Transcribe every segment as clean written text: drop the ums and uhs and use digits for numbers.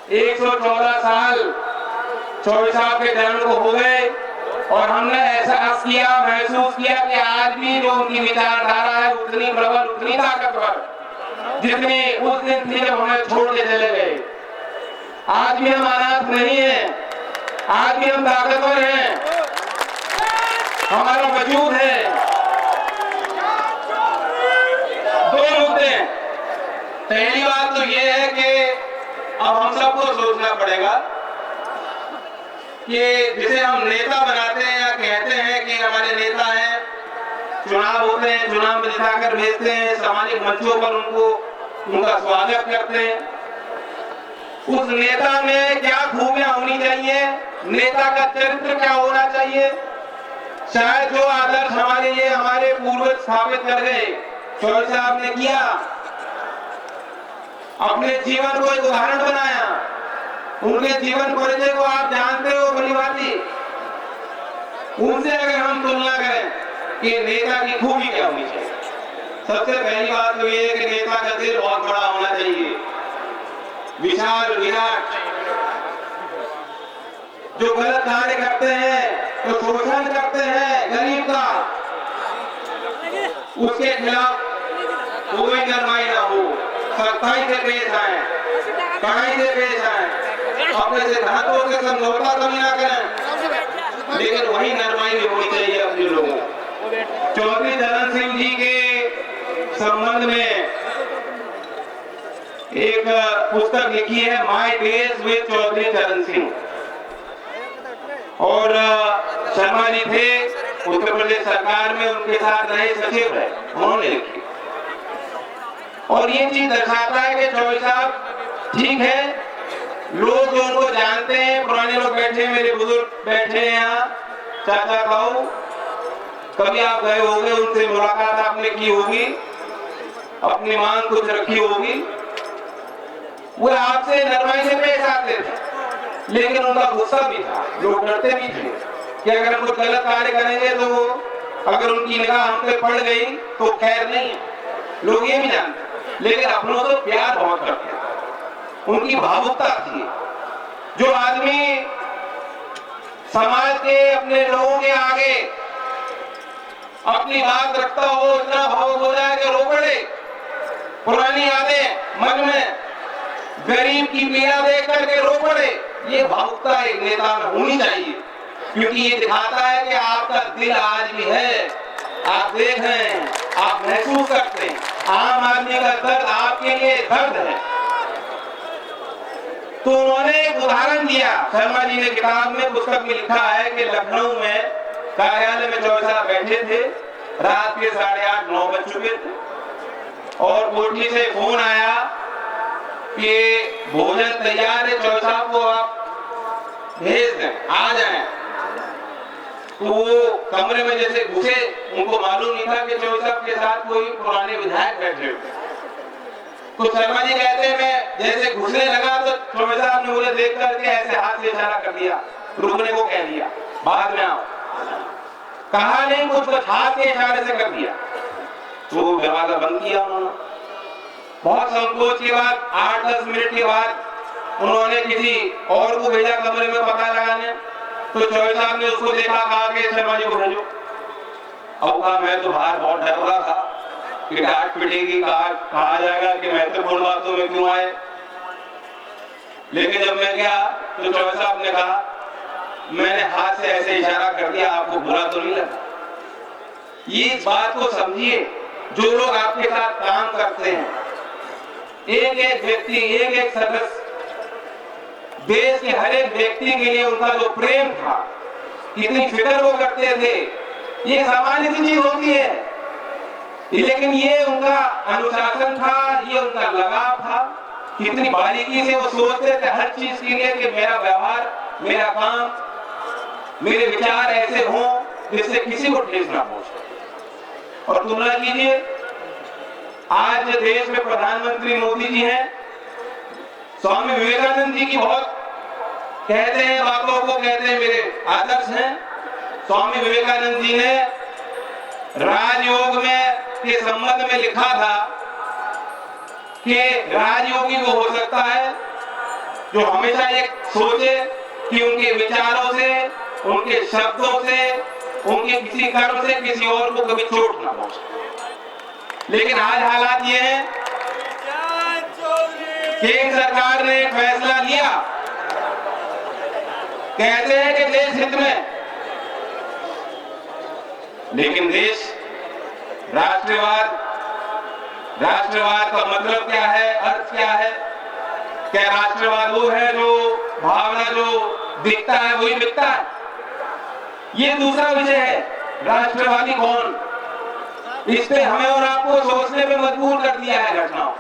114 साल चौबे साहब के जन्म को हो गए और हमने ऐसा महसूस किया कि आज भी जो उनकी विचारधारा है उतनी प्रबल, उतनी ताकतवर जितनी उस दिन थी जब हमें छोड़ के चले गए। आज भी हम अनाथ नहीं है, आज भी हम ताकतवर हैं, हमारा वजूद है। दो मुद्दे, पहली बात तो ये है कि अब हम सबको सोचना पड़ेगा कि जिसे हम नेता बनाते हैं या कहते हैं कि हमारे नेता हैं, चुनाव होते हैं, चुनाव में जिताकर भेजते हैं, सामाजिक मंचों पर उनका स्वागत करते हैं। उस नेता में क्या खूबियां होनी चाहिए, नेता का चरित्र क्या होना चाहिए। शायद जो आदर्श हमारे पूर्वज स्थापित कर गए, चौबे साहब ने किया, अपने जीवन को एक उदाहरण बनाया। उनके जीवन परिचय को आप जानते हो भली भांति। उनसे अगर हम तुलना करें कि नेता की खूबी क्या होनी चाहिए, सबसे पहली बात तो ये है कि नेता का दिल बहुत बड़ा होना चाहिए, विशाल विराट। जो गलत कार्य करते हैं, जो शोषण करते हैं गरीब का, उसके खिलाफ कोई नरमाई ना हो, सख्ताई से पेश आए, कड़ाई से पेश आए, अपने सिद्धांतों से समझौता कभी ना करें, लेकिन वही नरमाई भी होनी चाहिए अपने लोगों। चौधरी चरण सिंह जी के संबंध में एक पुस्तक लिखी है, माय डेज विद चौधरी चरण सिंह, और शर्मा जी थे उत्तर प्रदेश सरकार में, उनके साथ रहे सचिव है, उन्होंने लिखी। और ये चीज दर्शाता है कि चौबे साहब ठीक है, लोग जो उनको जानते हैं, पुराने लोग बैठे, मेरे बुजुर्ग बैठे हैं यहाँ, चाचा ताऊ, कभी आप गए होंगे, उनसे मुलाकात आपने की होगी, अपनी मांग कुछ रखी होगी, वो आपसे नरमाई से पेश आते थे, लेकिन उनका गुस्सा भी था, लोग डरते भी थे कि अगर हम कुछ गलत कार्य करेंगे तो अगर उनकी निगाह हम पे पड़ गई तो खैर नहीं है, लोग ये भी जानते। लेकिन अपनों से प्यार बहुत करते थे, उनकी भावुकता थी। जो आदमी समाज के अपने लोगों के आगे अपनी बात रखता हो, इतना भावुक हो जाए कि रो पड़े, पुरानी यादें मन में, गरीब की पीड़ा देख करके रो पड़े, ये भावुकता एक नेता में होनी चाहिए, क्योंकि ये दिखाता है कि आपका दिल आज भी है, आप देख रहे हैं, आप महसूस करते हैं, आम आदमी का दर्द आपके लिए दर्द है। तो उन्होंने एक उदाहरण दिया, शर्मा जी ने किताब में, पुस्तक में लिखा है कि लखनऊ में कार्यालय में चौबे साहब बैठे थे, रात के 8:30-9 बज चुके थे, और कोठी से फोन आया कि भोजन तैयार है, चौबे साहब को आप भेज दें, आ जाएं। तो वो कमरे में जैसे घुसे, उनको मालूम नहीं था कि चौबे साहब के साथ कोई पुराने विधायक बैठे हुए। तो शर्मा जी कहते हैं, मैं जैसे घुसने लगा तो चौबे साहब ने मुझे देख करके ऐसे हाथ से इशारा कर दिया, रुकने को कह दिया, बाद में आओ। कहा नहीं, कुछ हाथ के इशारे से कर दिया, तो दरवाजा बंद किया उन्होंने। बहुत संकोच के बाद 8-10 मिनट के बाद उन्होंने किसी और को भेजा कमरे में पता लगाने, तो चौबे साहब ने उसको देखा, कहा कि शर्मा जी को भेजो। अब कहा, मैं तो बाहर बहुत डर रहा था कि डांट पिटेगी, कहा जाएगा कि महत्वपूर्ण बातों में क्यों आए, लेकिन जब मैं गया तो चौबे साहब ने कहा, मैंने हाथ से ऐसे इशारा कर दिया, आपको बुरा तो नहीं लगा। ये इस बात को समझिए, जो लोग आपके साथ काम करते हैं, एक एक व्यक्ति, एक एक सदस्य, देश के हर एक व्यक्ति के लिए उनका जो प्रेम था, कितनी फिक्र वो करते थे, ये सामान्य सी चीज होती है, लेकिन ये उनका अनुशासन था, ये उनका लगाव था, कितनी बारीकी से वो सोचते थे हर चीज के लिए कि मेरा व्यवहार, मेरा काम, मेरे विचार ऐसे हों जिससे किसी को ठेस ना पहुंचे। और तुलना कीजिए, आज देश में प्रधानमंत्री मोदी जी हैं, स्वामी विवेकानंद जी की बहुत कहते हैं, बातों को कहते हैं मेरे आदर्श हैं। स्वामी विवेकानंद जी ने राजयोग में के संबंध में लिखा था कि राजयोगी वो हो सकता है जो हमेशा ये सोचे कि उनके विचारों से, उनके शब्दों से, उनके किसी कर्म से किसी और को कभी चोट ना पहुंचे। लेकिन आज हालात ये है, केंद्र सरकार ने एक फैसला लिया, कहते हैं कि देश हित में, लेकिन देश राष्ट्रवाद, राष्ट्रवाद का मतलब क्या है, अर्थ क्या है? क्या राष्ट्रवाद वो है जो भावना जो दिखता है वही बिकता है? ये दूसरा विषय है, राष्ट्रवादी कौन? इस पे हमें और आपको सोचने पे मजबूर कर दिया है घटनाओं।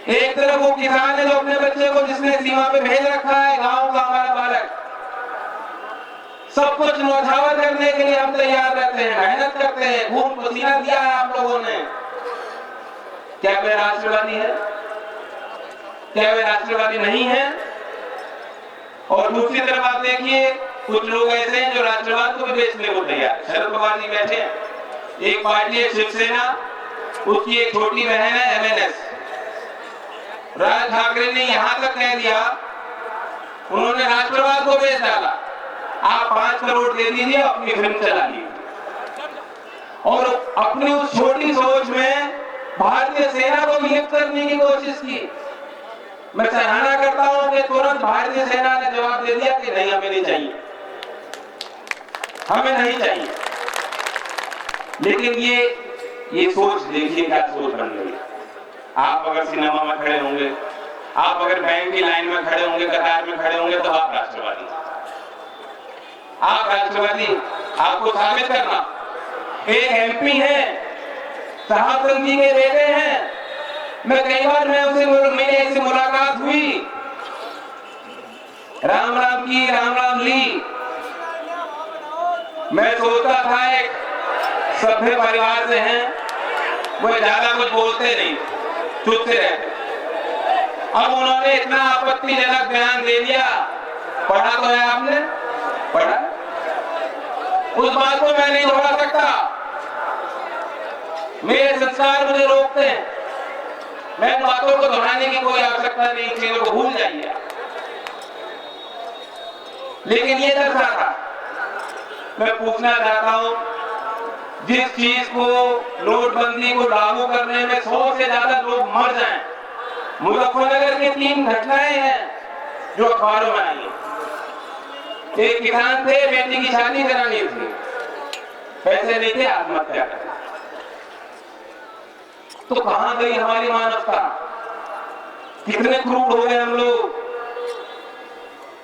एक तरफ वो किसान है जो अपने बच्चे को जिसने सीमा पे भेज रखा है, गांव का हमारा बालक, सब कुछ न्यौछावर करने के लिए हम तैयार रहते हैं, मेहनत करते हैं, खून पसीना दिया है आप लोगों ने। क्या वे राष्ट्रवादी है? क्या वे राष्ट्रवादी नहीं है? और दूसरी तरफ आप देखिए, कुछ लोग ऐसे हैं जो राष्ट्रवाद को भी बेचने को तैयार है। शरद पवार जी बैठे हैं, एक पार्टी है शिवसेना, उसकी एक छोटी बहन है MNS। राज ठाकरे ने यहां तक कह दिया, उन्होंने राष्ट्रवाद को बेच डाला, आप 5 करोड़ दे दीजिए, अपनी फिल्म चला ली। और अपनी उस छोटी सोच में भारतीय सेना को लिप्त करने की कोशिश की। मैं सराहना करता हूं कि तुरंत भारतीय सेना ने जवाब दे दिया कि नहीं, हमें नहीं चाहिए, हमें नहीं चाहिए। लेकिन ये सोच देखिए क्या सोच बन गई। आप अगर सिनेमा में खड़े होंगे, आप अगर बैंक की लाइन में खड़े होंगे, कतार में खड़े होंगे, तो आप राष्ट्रवादी, आप राष्ट्रवादी। आपको साबित करना, एक MP है, साहब जी के बेटे हैं, मैं कई बार मेरी ऐसी मुलाकात हुई, राम राम की, राम राम ली। मैं सोचता था एक सभ्य परिवार से हैं, वो ज्यादा कुछ बोलते नहीं, चुप से रहते। अब उन्होंने इतना आपत्तिजनक बयान दे दिया। पढ़ा तो है आपने? पढ़ा? उस बात को मैं नहीं दोहरा सकता, मेरे संस्कार मुझे रोकते हैं। मैं बातों को दोहराने की कोई आवश्यकता नहीं, चीजों को भूल जाइए। लेकिन ये दर्शाता, मैं पूछना चाहता हूं, जिस चीज को, नोटबंदी को लागू करने में 100 से ज्यादा लोग मर जाएं, मुजफ्फरनगर की 3 घटनाएं हैं जो अखबारों में आई। एक किसान थे, बेटी की शादी करानी थी, पैसे नहीं थे, आत्महत्या कर। तो कहां गई हमारी मानवता? कितने क्रूर हो गए हम लोग।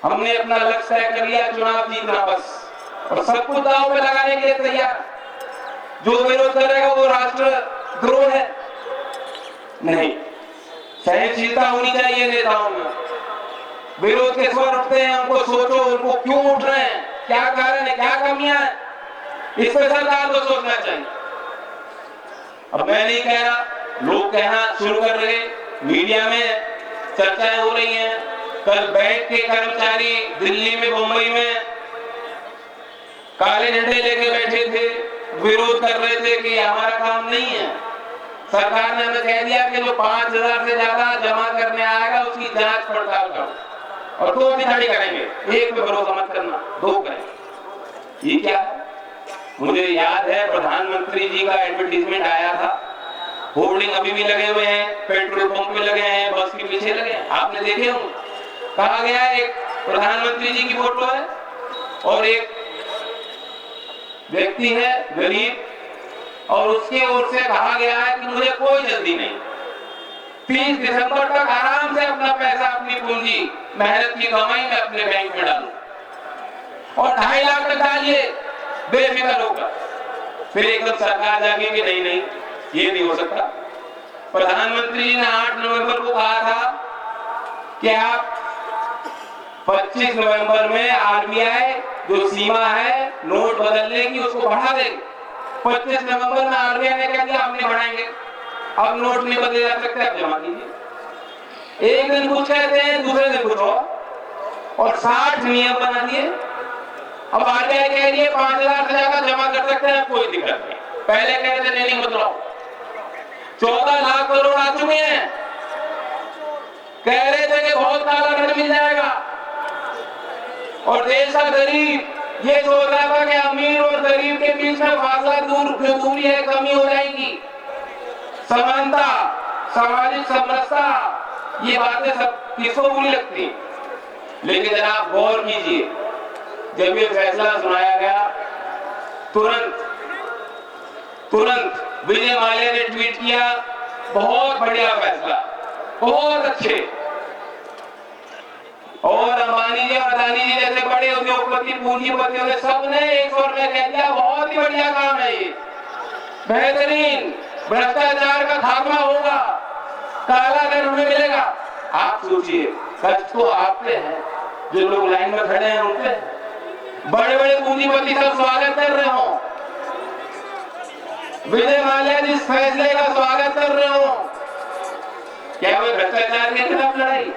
हमने अपना लक्ष्य तय कर लिया, चुनाव जीतना बस, और सब कुछ दांव पे लगाने के लिए तैयार। जो विरोध करेगा वो राष्ट्रद्रोह है। नहीं, सहनशीलता होनी चाहिए नेताओं में। विरोध के स्वर उठते हैं, उनको सोचो, उनको क्यों उठ रहे हैं, क्या कारण है, क्या कमियां हैं, इस पर सरकार को सोचना चाहिए। अब मैं नहीं कह रहा, लोग कहना शुरू कर रहे, मीडिया में चर्चाएं हो रही हैं। कल बैंक के कर्मचारी दिल्ली में, मुंबई में काले झंडे लेके बैठे थे, विरोध कर रहे थे कि हमारा काम नहीं है। सरकार ने हमें कह दिया कि जो 5000 से ज्यादा जमा करने आएगा उसकी जांच पड़ताल करो, और 2 दिहाड़ी करेंगे, 1 पे भरोसा मत करना, 2 करेंगे। ये क्या है? मुझे याद है प्रधानमंत्री जी का एडवर्टीजमेंट आया था, होर्डिंग अभी भी लगे हुए हैं, पेट्रोल पंप पे लगे हैं, बस के पीछे लगे हैं, आपने देखे होंगे। कहा गया है एक प्रधानमंत्री जी की फोटो है और एक व्यक्ति है गरीब, और उसके ओर से कहा गया है कि मुझे कोई जल्दी नहीं, 30 दिसंबर तक आराम से अपना पैसा, अपनी पूंजी, मेहनत की कमाई में अपने बैंक में डालो, और 2.5 लाख तक डालिए बेफिक्र होकर। फिर एकदम सरकार जाके कि नहीं नहीं, ये नहीं हो सकता। प्रधानमंत्री जी ने 8 नवंबर को कहा था कि आप 25 नवंबर में RBI जो सीमा है नोट बदलने की उसको बढ़ा देंगे। 25 नवंबर में RBI ने कह दिया हम नहीं बढ़ाएंगे, अब नोट नहीं बदले जा सकते, अब जमा कीजिए। एक दिन कुछ कहते हैं, दूसरे दिन कुछ और 60 नियम बना दिए। अब RBI कह रही है 5000 से ज्यादा जमा कर सकते हैं, कोई दिक्कत नहीं। पहले कहते थे नहीं बदलाओ, 14 लाख करोड़ आ चुके हैं, कह रहे थे कि बहुत और देश का गरीब ये सोच रहा था कि अमीर और गरीब के बीच में फासला दूरी है, कमी हो जाएगी। समानता, सामाजिक समरसता, ये बातें सब किसको बुरी लगती। लेकिन जनाब गौर कीजिए, जब ये फैसला सुनाया गया तुरंत विजय माल्या ने ट्वीट किया, बहुत बढ़िया फैसला, बहुत अच्छे। और अंबानी जी और अदानी जी जैसे बड़े उद्योगपति पूंजीपतियों ने सबने एक स्वर में कह दिया, बहुत ही बढ़िया काम है ये, बेहतरीन, भ्रष्टाचार का खात्मा होगा, काला धन हमें मिलेगा। आप सोचिए, कष्ट तो आप पे है, जो लोग लाइन में खड़े हैं उन पे, बड़े बड़े पूंजीपति सब स्वागत कर रहे हो, विजय माल्या जिस फैसले का स्वागत कर रहे हो, क्या वे भ्रष्टाचार के खिलाफ लड़ाई?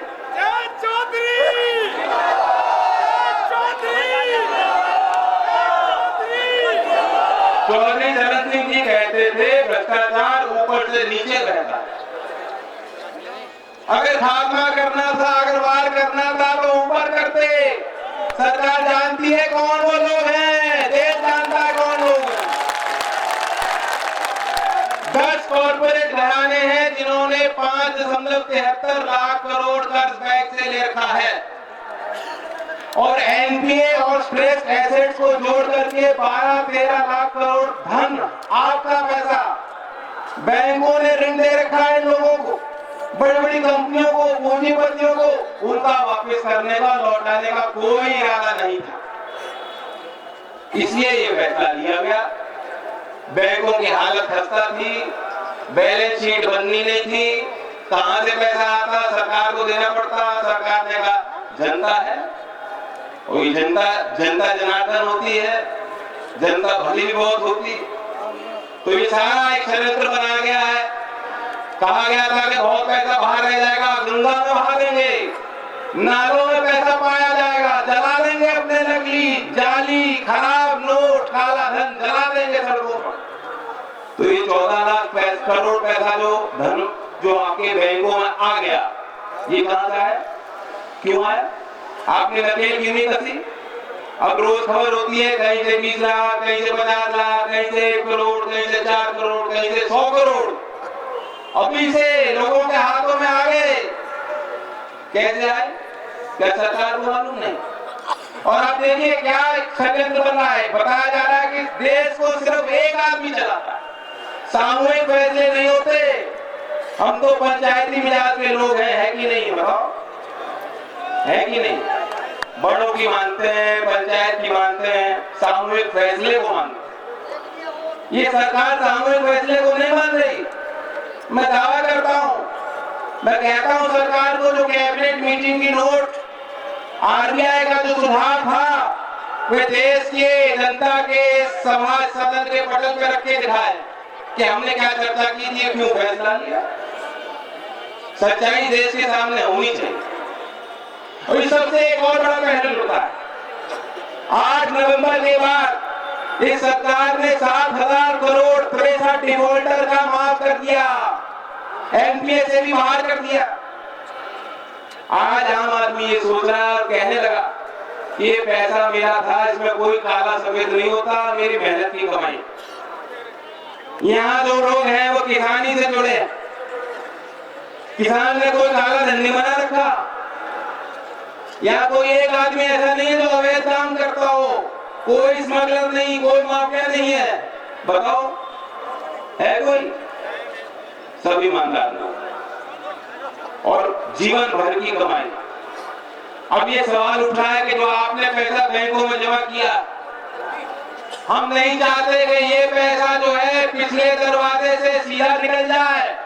चौधरी चरण सिंह जी कहते थे, भ्रष्टाचार ऊपर से नीचे बहता है। अगर खात्मा करना था, अगर वार करना था तो ऊपर करते। सरकार जानती है कौन वो लोग हैं, देश जानता है कौन लोग हैं। 10 कॉर्पोरेट घराने हैं जिन्होंने 5.73 लाख करोड़ कर्ज बैंक से ले रखा है, और एनपीए और स्ट्रेस एसेट्स को जोड़ करके 12-13 लाख करोड़ धन, आपका पैसा बैंकों ने ऋण दे रखा है लोगों को, बड़ी बड़ी कंपनियों को, पूंजीपतियों को। उनका वापस करने का, लौटाने का कोई इरादा नहीं था, इसलिए ये फैसला लिया गया। बैंकों की हालत खस्ता थी, बैलेंस शीट बननी नहीं थी, कहां से पैसा आता, सरकार को देना पड़ता। सरकार ने कहा जनता है, वही जनता जनार्दन होती है, जनता भली भी बहुत होती। तो ये सारा एक षड्यंत्र बना गया है। कहा गया था कि बहुत पैसा बाहर रह जाएगा, गंगा में बहा देंगे, नालों में पैसा पाया जाएगा, जला देंगे अपने नकली, जाली, खराब नोट, काला धन जला देंगे सड़कों पर। तो ये 14 लाख करोड़ पैसा जो धन जो आपके बैंकों में आ गया, ये कहां का है, क्यों आया? आपने नकेल क्यों नहीं कसी? अब रोज खबर होती है, कहीं से 20 लाख, कहीं से 50 लाख, कहीं से 1 करोड़, कहीं से 4 करोड़, कहीं से 100 करोड़ अभी से लोगों के हाथों में आ गए। कैसे आए, क्या सरकार को मालूम नहीं? और आप देखिए क्या षड्यंत्र बन रहा है। बताया जा रहा है कि देश को सिर्फ एक आदमी चलाता है, सामूहिक फैसले नहीं होते। हम तो पंचायती मिजाज के लोग हैं, है कि नहीं? बताओ, है कि नहीं? बड़ों की मानते हैं, पंचायत की मानते हैं, सामूहिक फैसले को मानते। ये सरकार सामूहिक फैसले को नहीं मान रही। मैं दावा करता हूं, मैं कहता हूं सरकार को, जो कैबिनेट मीटिंग की नोट आरबीआई का जो सुधार था, वे देश के जनता के समाज सदन के पटल पे रख के दिखाए कि हमने क्या चर्चा की थी, क्यों फैसला लिया। सच्चाई देश के सामने होनी चाहिए। और इस सबसे एक और बड़ा पहलू होता है, 8 नवंबर के बाद इस सरकार ने 7,000 करोड़ 63 डिफॉल्टर का माफ कर दिया, एनपीए से भी बाहर कर दिया। आज आम आदमी ये सोच रहा है और कहने लगा, ये पैसा मेरा था, इसमें कोई काला सफेद नहीं होता, मेरी मेहनत की कमाई। यहाँ जो लोग हैं वो किसानी से जुड़े हैं, किसान ने कोई काला धन नहीं बना रखा। यहाँ कोई एक आदमी ऐसा नहीं है जो अवैध काम करता हो, कोई स्मगलर नहीं, कोई माफिया नहीं है। बताओ, है कोई? सब ईमानदार लोग और जीवन भर की कमाई। अब ये सवाल उठ रहा है कि जो आपने पैसा बैंकों में जमा किया, हम नहीं चाहते कि ये पैसा जो है पिछले दरवाजे से सीधा निकल जाए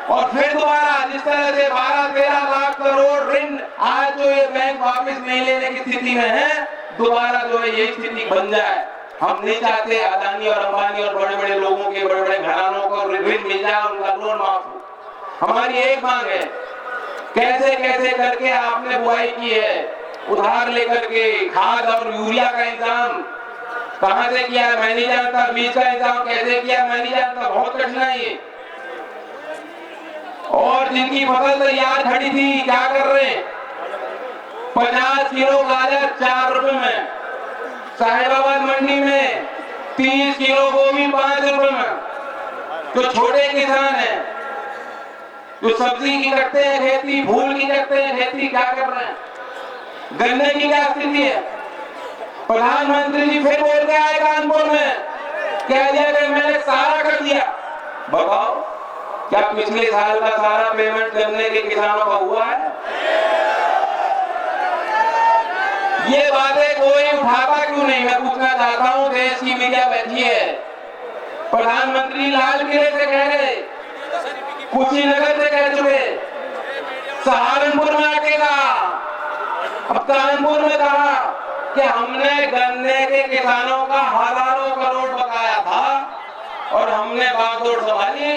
और फिर दोबारा जिस तरह से 12-13 लाख करोड़ ऋण आज जो ये बैंक वापस नहीं लेने की स्थिति में है, दोबारा जो है ये स्थिति बन जाए। हम नहीं चाहते अदानी और अंबानी और बड़े बड़े लोगों के, बड़े बड़े घरानों को ऋण मिल जाए, उनका लोन माफ हो। हमारी एक मांग है, कैसे कैसे करके आपने बुआई की है, उधार लेकर के खाद और यूरिया का इंतजाम कहां से किया है मैं नहीं जानता, बीज का इंतजाम कैसे किया मैं नहीं जानता, बहुत कठिनाई है। और जिनकी फसल तैयार खड़ी थी क्या कर रहे हैं, 50 किलो गाजर 4 रुपए में, साहिबाबाद मंडी में 30 किलो गोभी 5 रुपए में। जो छोटे किसान हैं, जो सब्जी की करते हैं खेती, फूल की करते हैं खेती, क्या कर रहे हैं? गन्ने की क्या स्थिति है? प्रधानमंत्री जी फिर बोल के आए कानपुर में, कह दिया कि मैंने सारा कर दिया। बताओ, क्या पिछले साल का सारा पेमेंट गन्ने के किसानों का हुआ है? ये बातें कोई उठाता क्यों नहीं? मैं पूछना चाहता हूं, देश की मीडिया बैठी है, प्रधानमंत्री लाल किले से कह रहे, कुशीनगर से कह चुके, सहारनपुर में आके कहा, अब कानपुर में कहा कि हमने गन्ने के किसानों का हजारों करोड़ बकाया था और हमने बागडोर संभाली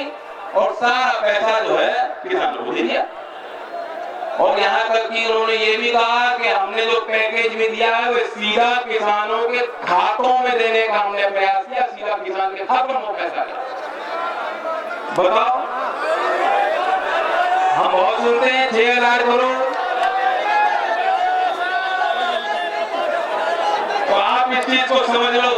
और सारा पैसा जो है किसानों को दे दिया। और यहाँ तक कि उन्होंने ये भी कहा कि हमने जो पैकेज में दिया है वो सीधा किसानों के खातों में देने का हमने प्रयास किया, सीधा किसान के खातों में पैसा गया। बताओ, हम बहुत सुनते हैं 6,000 करोड़, तो आप इस चीज को समझ लो।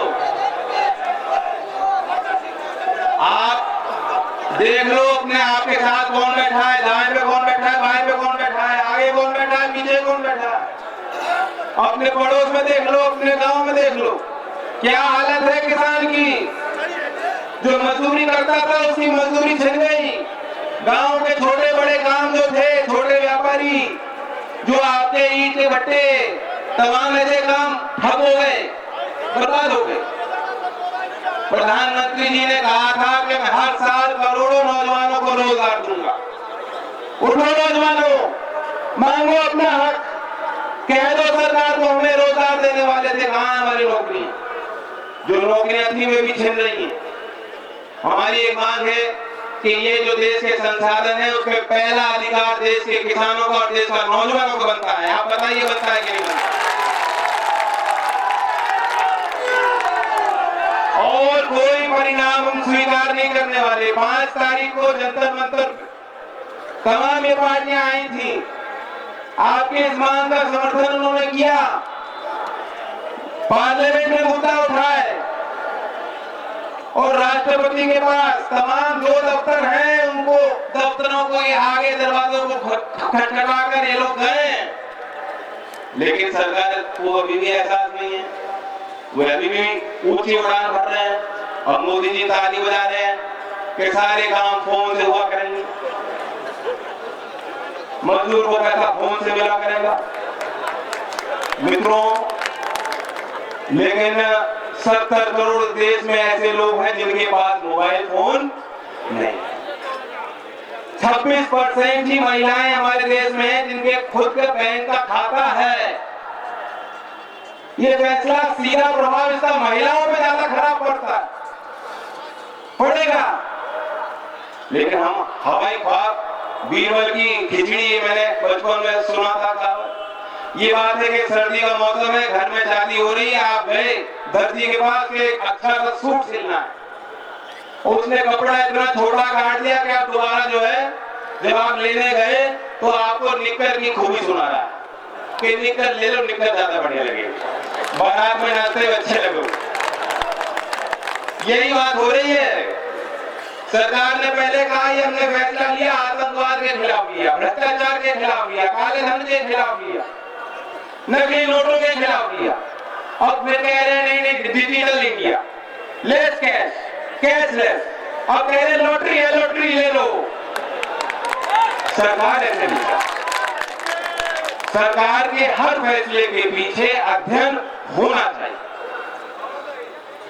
आप देख लो अपने आप के साथ कौन बैठा है, दाएं पे कौन बैठा है, बाएं पे कौन बैठा है, आगे कौन बैठा है, पीछे कौन बैठा है। अपने पड़ोस में देख लो, अपने गांव में देख लो, क्या हालत है किसान की। जो मजदूरी करता था उसकी मजदूरी छिन गई। गांव के छोटे बड़े काम जो थे, छोटे व्यापारी जो आपके ईंट के भट्टे, तमाम ऐसे काम ठप हो गए, बर्बाद हो गए। प्रधानमंत्री जी ने कहा था कि मैं हर साल करोड़ों नौजवानों को रोजगार दूंगा। उठो नौजवानों, मांगो अपना हक, कह दो सरकार को हमें रोजगार देने वाले थे, कहां हमारी नौकरी? जो नौकरियां थी वे भी छिन रही हैं। हमारी एक मांग है कि ये जो देश के संसाधन है उसमें पहला अधिकार देश के किसानों का और देश का नौजवानों को बनता है। आप बताइए, बनता है कि नहीं बनता? और कोई परिणाम हम स्वीकार नहीं करने वाले। 5 तारीख को जंतर मंतर तमाम ये पार्टियां आई थी, आपकी इस मांग का समर्थन उन्होंने किया, पार्लियामेंट में मुद्दा उठाए और राष्ट्रपति के पास तमाम जो दफ्तर हैं उनको दफ्तरों को ये आगे दरवाजों को खटखटा कर ये लोग गए, लेकिन सरकार को अभी भी एहसास नहीं है। वो अभी भी ऊंची उड़ान भर रहे हैं और मोदी जी ताली बजा रहे हैं कि सारे काम फोन से हुआ करेंगे, मजदूर को पैसा फोन से मिला करेगा। मित्रों, लेकिन 70 करोड़ देश में ऐसे लोग हैं जिनके पास मोबाइल फोन नहीं। 26% ही महिलाएं हमारे देश में हैं जिनके खुद का बैंक का खाता है। ये फैसला सीधा प्रभाव इसका महिलाओं पे ज्यादा खराब पड़ेगा। लेकिन हम हवाई ख्वाब, बीरबल की खिचड़ी, मैंने बचपन में सुना था। ये बात है कि सर्दी का मौसम है, घर में शादी हो रही है, आप गए दर्जी के पास एक अच्छा सा सूट सिलना है, उसने कपड़ा इतना छोटा काट दिया कि आप दोबारा जो है जब आप लेने गए तो आपको निक्कर की खूबी सुना रहा है कि निक्कर ले लो, निक्कर ज्यादा बढ़िया लगेगा, बारात में नाचते हुए अच्छे लगो। यही बात हो रही है। सरकार ने पहले कहा ये हमने फैसला लिया आतंकवाद के खिलाफ लिया, भ्रष्टाचार के खिलाफ लिया, काले धन के खिलाफ लिया, नकली नोटों के खिलाफ लिया। अब फिर कह रहे हैं नहीं, digital India, less cash, cashless. अब कह रहे लॉटरी है, लॉटरी ले लो। सरकार ऐसे नहीं, सरकार के हर फैसले के पीछे अध्ययन होना चाहिए।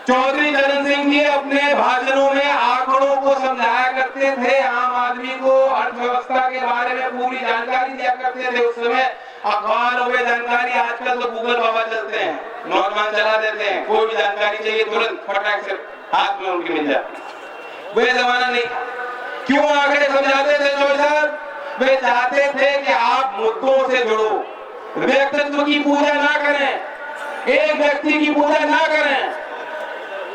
चौधरी चरण सिंह जी अपने भाषणों में आंकड़ों को समझाया करते थे, आम आदमी को अर्थव्यवस्था के बारे में पूरी जानकारी दिया करते थे। उस समय अखबारों में जानकारी, आजकल तो गूगल बाबा चलते हैं, नौजवान चला देते हैं, कोई भी जानकारी चाहिए तुरंत फटाक से हाथ में उनकी मिल जाती। वे जमाना नहीं था। क्यों आंकड़े समझाते थे चौधरी साहब? वे चाहते थे कि आप मुद्दों से जुड़ो, व्यक्तित्व की पूजा ना करें, एक व्यक्ति की पूजा ना करें।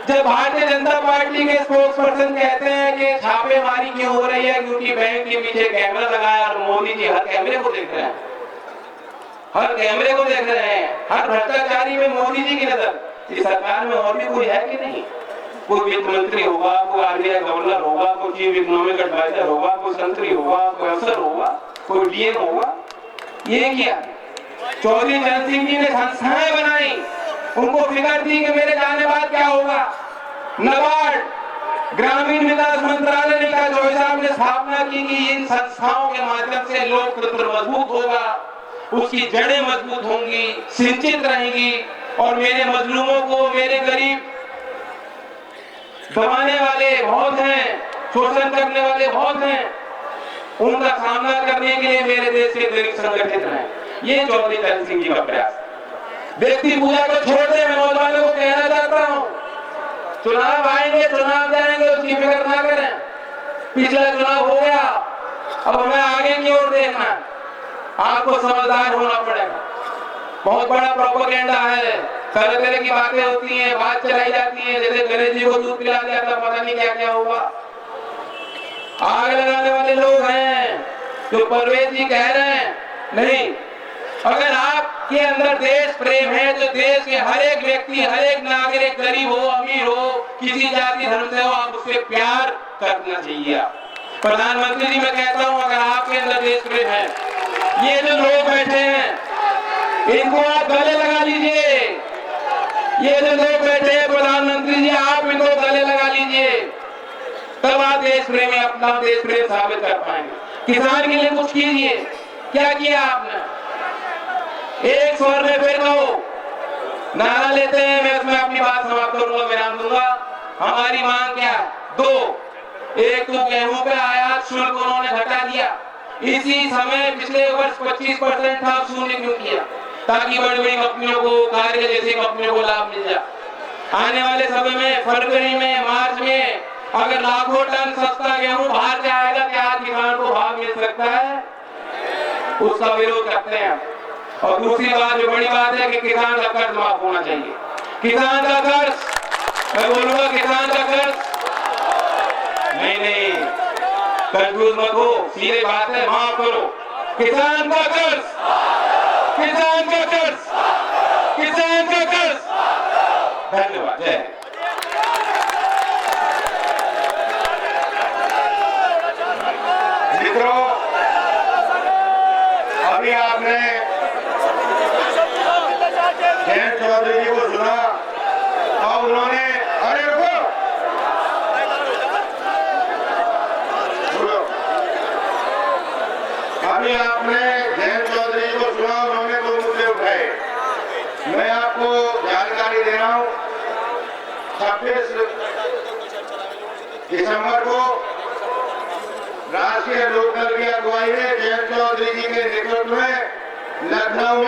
जब भारतीय जनता पार्टी के स्पोक्स पर्सन कहते हैं कि छापेमारी क्यों हो रही है, क्योंकि बैंक के पीछे कैमरा लगाया और मोदी जी हर कैमरे को देख रहे हैं, हर कैमरे को देख रहे हैं, हर भ्रष्टाचारी में मोदी जी की नजर। इस सरकार में और भी कोई है कि नहीं? कोई वित्त मंत्री होगा, कोई आरबीआई गवर्नर होगा, कोई चीफ इकोनॉमिक एडवाइजर होगा, कोई संतरी होगा, कोई अफसर होगा, कोई डीएम होगा। ये क्या? चौधरी चरण सिंह जी ने संस्थाएं बनाई, उनको फिक्र थी कि मेरे जाने बाद क्या होगा। नाबार्ड, ग्रामीण विकास मंत्रालय ने कहा, चौधरी साहब ने स्थापना की कि इन संस्थाओं के माध्यम से लोकतंत्र मजबूत होगा, उसकी जड़ें मजबूत होंगी, सिंचित रहेंगी और मेरे मजलूमों को, मेरे गरीब दबाने वाले बहुत हैं, शोषण करने वाले बहुत हैं, उनका सामना करने के लिए मेरे देश के गरीब संगठित हैं। ये चौधरी चरण सिंह जी का प्रयास। व्यक्ति पूजा को छोड़ दे, मैं नौजवानों को कहना चाहता हूँ, चुनाव आएंगे, चुनाव जाएंगे, उसकी फिक्र ना करें। पिछला चुनाव हो गया, अब हमें आगे की ओर देखना। आपको समझदार होना पड़ेगा। बहुत बड़ा प्रोपेगेंडा है, तरह तरह की बातें होती हैं, बात चलाई जाती है, जैसे गणेश जी को दूध पिला दिया था, पता नहीं क्या क्या हुआ। आग लगाने वाले लोग हैं जो परवेज जी कह रहे हैं, नहीं, अगर आपके अंदर देश प्रेम है तो देश के हर एक व्यक्ति, हर एक नागरिक, गरीब हो, अमीर हो, किसी जाति धर्म से हो, आप उससे प्यार करना चाहिए। प्रधानमंत्री जी मैं कहता हूं, अगर आपके अंदर देश प्रेम है, ये जो लोग बैठे हैं इनको आप गले लगा लीजिए। ये जो लोग बैठे हैं प्रधानमंत्री जी, आप इनको गले लगा लीजिए, तब आप देश प्रेम में अपना देश प्रेम साबित कर पाएंगे। किसान के लिए कुछ कीजिए। क्या किया आपने? एक स्वर में फिर कहो, नारा लेते हैं, मैं उसमें अपनी बात समाप्त करूंगा, विराम दूंगा। हमारी मांग क्या है? दो, एक तो गेहूं पे आयात शुल्क उन्होंने घटा दिया, इसी समय पिछले वर्ष 25% था, शून्य क्यों किया? ताकि बड़ी बड़ी कंपनियों को, कार्य जैसी कंपनियों को लाभ मिल जाए। आने वाले समय में, फरवरी में, मार्च में अगर लाखों टन सस्ता गेहूं बाहर से आएगा, क्या किसान को भाव मिल सकता है? उसका विरोध करते हैं। और दूसरी बात, जो बड़ी बात है कि किसान का कर्ज माफ होना चाहिए। किसान का कर्ज, मैं बोलूंगा किसान का कर्ज नहीं, कंफ्यूज मत हो, सीधे बात है, माफ करो। किसान का कर्ज, किसान का कर्ज, किसान का कर्ज। धन्यवाद। जय मित्रों, अभी आपने जयंत चौधरी जी को सुना और उन्होंने, अरे रुको, अभी आपने जयंत चौधरी जी को सुना, उन्होंने दो मुद्दे उठाए। मैं आपको जानकारी दे रहा हूं, 26 दिसंबर को राष्ट्रीय लोकदल की अगुवाई में जयंत चौधरी जी के नेतृत्व में लखनऊ में